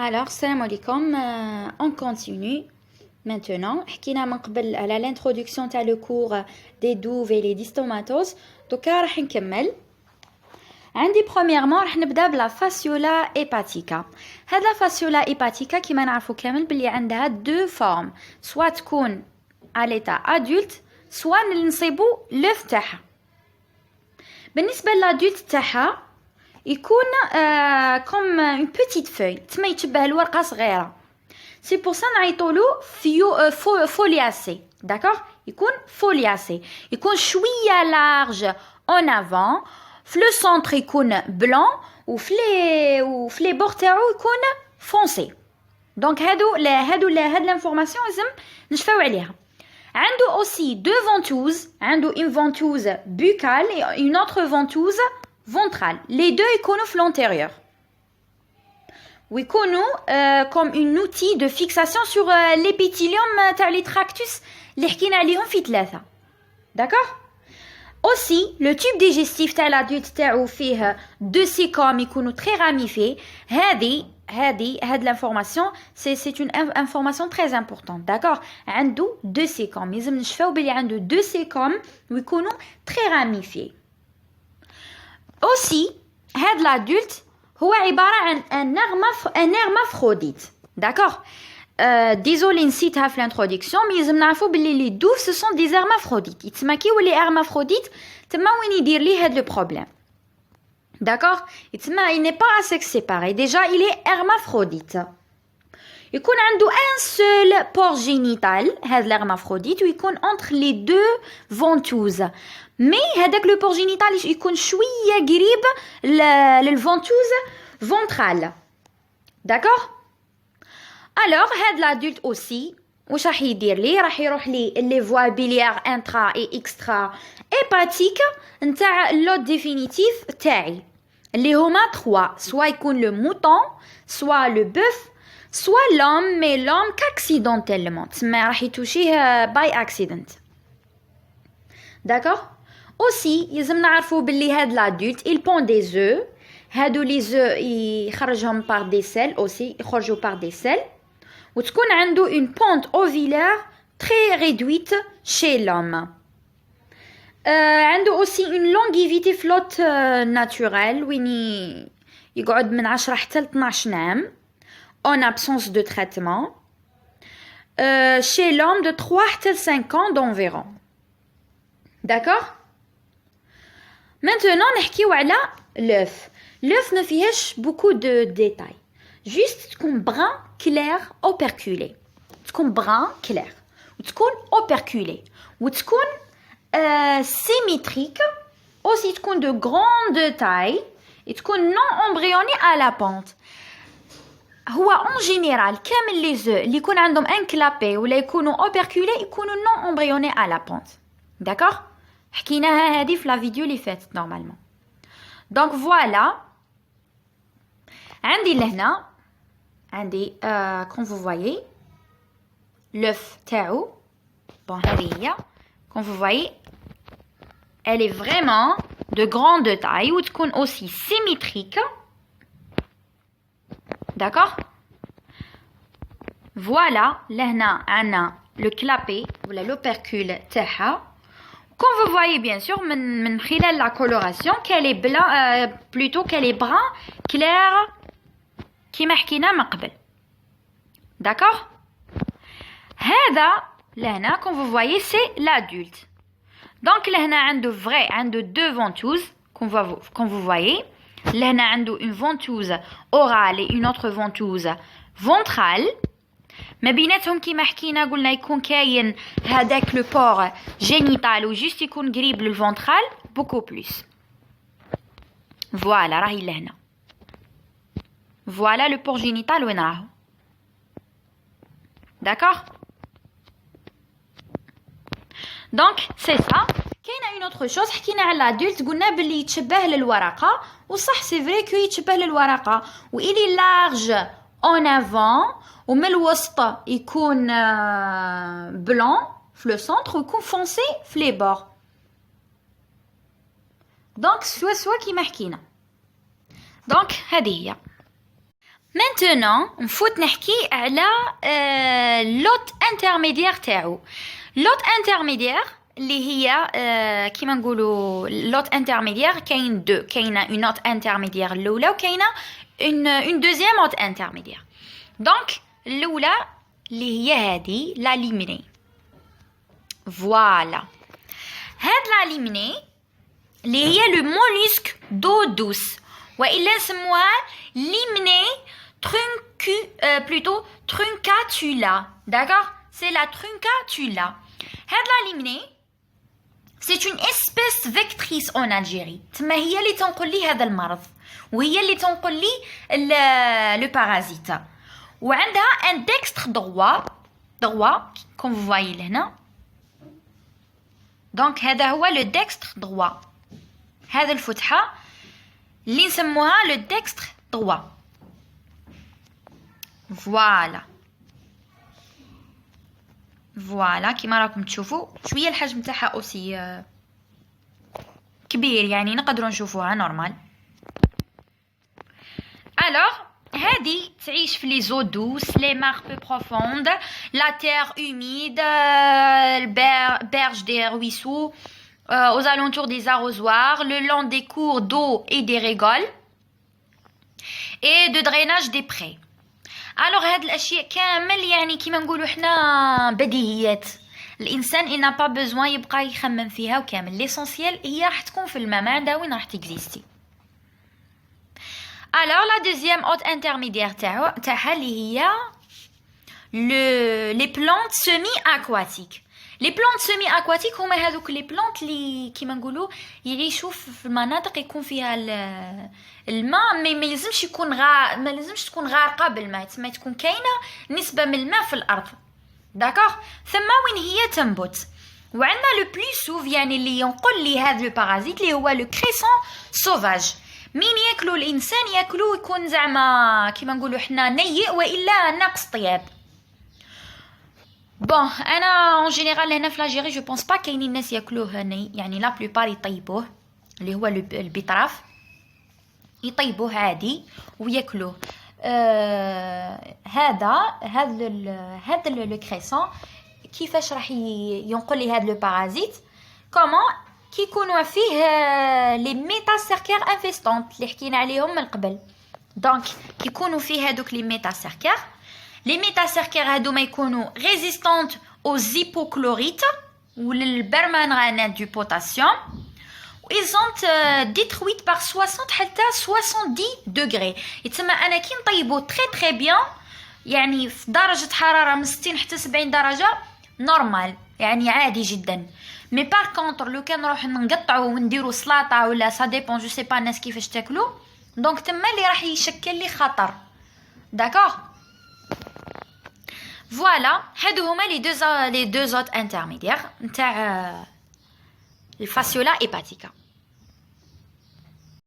Alors, salam alaikum, on continue maintenant. حكينا من قبل على l'introduction تاع le cours des douves et les dystomatoses. Donc راح نكمل. عندي premièrement راح نبدا بلا fasciola hepatica. هاد la fasciola hepatica كيما نعرفوا كامل بلي عندها deux formes, soit تكون à l'état adulte, soit نصيبوا l'œuf تاعها. بالنسبه للادولت تاعها يكون comme une petite feuille تما يتشبه الورقه صغيره. C'est pour ça نعيطولو foliacé. D'accord, يكون foliacé, يكون شويه large en avant, في le centre يكون blanc وفي les bords تاعو يكون foncé. Donc هاد l'information لازم نشفاو عليها. عنده aussi deux ventouses, عنده une ventouse buccale et une autre ventouse ventrale. Les deux يكونوا في l'antérieur. ويكونوا comme un outil de fixation sur l'épithélium تاع les tractus اللي حكينا عليهم في 3. D'accord? Aussi, le tube digestif تاع l'adulte تاعو فيه deux sécomes يكونوا très ramifiés. هاد l'information c'est une information très importante. D'accord? عنده deux sécomes. لازم نشفاو بلي عنده deux sécomes ويكونوا très ramifiés. Aussi, هاد l'adulte هو عبارة عن un hermaphrodite. D'accord? Désolé نسيتها في l'introduction, mais لازم نعرفوا بلي les douves ce sont des hermaphrodites. يتسمى كي يولي hermaphrodite تما وين يدير ليه هاد le problème. D'accord? Il n'est pas à sexe séparé. Déjà, il est hermaphrodite. يكون عنده un seul pore génital, هذا l'hermaphrodite, ويكون entre les deux ventouses. Mais هذاك le pore génital يكون شوية قريب للventouse ventrale. D'accord? Alors, هذا l'adulte aussi, واش راح يدير ليه؟ راح يروح لي les voies biliaires intra et extra hépatiques نتاع اللود ديفينيتيف تاعي اللي هما 3, soit يكون le mouton, soit le bœuf, soit l'homme, mais l'homme qu'accidentellement تسمى راح يتوشيه by accident. D'accord? Aussi يلزم نعرفوا باللي هاد l'adulte il pond des œufs. هادو les œufs يخرجهم par des selles aussi, يخرجوا par des selles. وتكون عنده une pente ovillaire très réduite chez l'homme. عنده aussi une longévité flotte naturelle وين يقعد من 10 حتى 12 عام en absence de traitement. Chez l'homme de 3 حتى 5 ans d'environ. D'accord? Maintenant نحكيو على l'œuf. L'œuf ne فيهش beaucoup de détails. Juste تكون brun clair operculé. تكون brun clair وتكون operculé وتكون symétrique. Aussi تكون de grande taille et تكون non embryonnée à la pente. هو en général كامل les œufs اللي يكون عندهم un clapet ولا يكونوا operculés يكونوا non embryonnés à la pente. D'accord? حكيناها هذه في la vidéo اللي فاتت normalement. Donc voilà. عندي لهنا عندي comme vous voyez l'œuf تاعو. Bon هذه هي. Comme vous voyez, elle est vraiment de grande taille ou تكون aussi symétrique. D'accord? Voilà, لهنا عنا le clapet ou l'opercule تاعها. Comme vous voyez bien sûr من خلال la coloration qu'elle est blanc, plutôt qu'elle est brun clair كيما حكينا من قبل. D'accord? هذا لهنا comme vous voyez c'est l'adulte. Donc لهنا عنده عنده deux ventouses comme vous voyez. لهنا عنده une ventouse orale et une autre ventouse ventrale. ما بيناتهم كيما حكينا قلنا يكون كاين هذاك لو بور جينيتال وجوست يكون قريب للفونترال beaucoup plus. Voilà راهي لهنا. Voilà le port génital وين راهو. D'accord? Donc c'est ça. كاينه une autre chose حكينا على الادولت قلنا باللي يتشبه للورقه وصح سي فري كو يتشبه للورقه وإلي لارج en avant ومن الوسط يكون بلون في لو سنتر ويكون فونسي في لي بور. دونك سوا كيما حكينا. دونك هذه هي. Maintenant, نفوت نحكي على لوت انترميديير تاعو. لوت انترميديير اللي هي كيما نقولوا لوت انترميديير كاين دو، كاينه اون نوت انترميديير الاولى وكاينه اون دوزيام نوت انترميديير. دونك الاولى اللي هي هذه لا ليميني. فوالا هاد لا ليميني اللي هي لو موليسك دو دوس، والا نسموها ليميني plutôt truncatula. D'accord? C'est la truncatula. هاد لا ليميني c'est une espèce vectrice en Algérie. تما هي اللي تنقل لي هذا المرض وهي اللي تنقل لي لو بارازيت. وعندها ان ديكستر droit كوم vous voyez لهنا. دونك هذا هو لو ديكستر droit. هذا الفتحة اللي نسموها لو ديكستر droit. فوالا كيما راكم تشوفوا شويه الحجم تاعها اوسي كبير، يعني نقدروا نشوفوها نورمال. الوغ هادي تعيش في لي زو دوس، لي مار بو بروفوند، لا تير هوميد، البرج دي رويسو، aux alentours des arrosoirs, le long des cours d'eau et des rigoles et de drainage des prés. الوغ هاد الاشياء كامل يعني كيما نقولوا حنا بديهيات، الانسان il n'a pas besoin يبقى يخمم فيها وكامل. ليسونسيال هي راح تكون في الماء، ما عندها وين راح تكزيستي. الوغ لا دوزيام اوت انترميديير تاعها اللي هي لي بلانت سيمي اكواتيك. لي بلانت سيمي اكواتيك هما هذوك لي بلانت اللي كيما نقولوا يعيشوا في المناطق يكون فيها الماء ما لازمش يكون ما لازمش تكون غارقه بالماء، تسمى تكون كاينه نسبه من الماء في الارض. داكوغ ثم وين هي تنبت. وعندنا لو بليسوف يعني اللي ينقل لي هذا لو بارازيت اللي هو لو كريسون سوفاج. مين ياكلوا الانسان ياكلوا يكون زعما كيما نقولوا حنا نيء والا ناقص طياب. بون انا اون جينيرال هنا في لاجيري جو بونس با كاينين الناس ياكلوه ني، يعني لا بلوبار يطيبوه اللي هو البيطراف يطيبوه عادي وياكلوه. هذا لو كريسون كيفاش راح ينقل لي هذا لو بارازيت كومون كيكونوا فيه لي ميتاسيركير انفيستونت اللي حكينا عليهم من قبل. دونك كيكونوا فيه هذوك لي ميتاسيركير. لي ميتاسيركير هادو ما يكونوا ريزيستانت او زيبوكلوريت وللبرمانغانات دو بوتاسيوم. ils sont détruites par 60 حتى 70 دوغري. يتسمى انا كي نطيبو تري بيان يعني في درجه حراره من 60 حتى 70 درجه نورمال يعني عادي جدا. مي بار كونطر لو كان نروح نقطعو ونديرو سلاطه ولا سا ديبون جو سي با الناس كيفاش تاكلو، دونك تما اللي راح يشكل لي خطر. داكوغ فوالا هادو هما لي دو زوت انترميديير نتاع الفاسيولا هيباتيكا.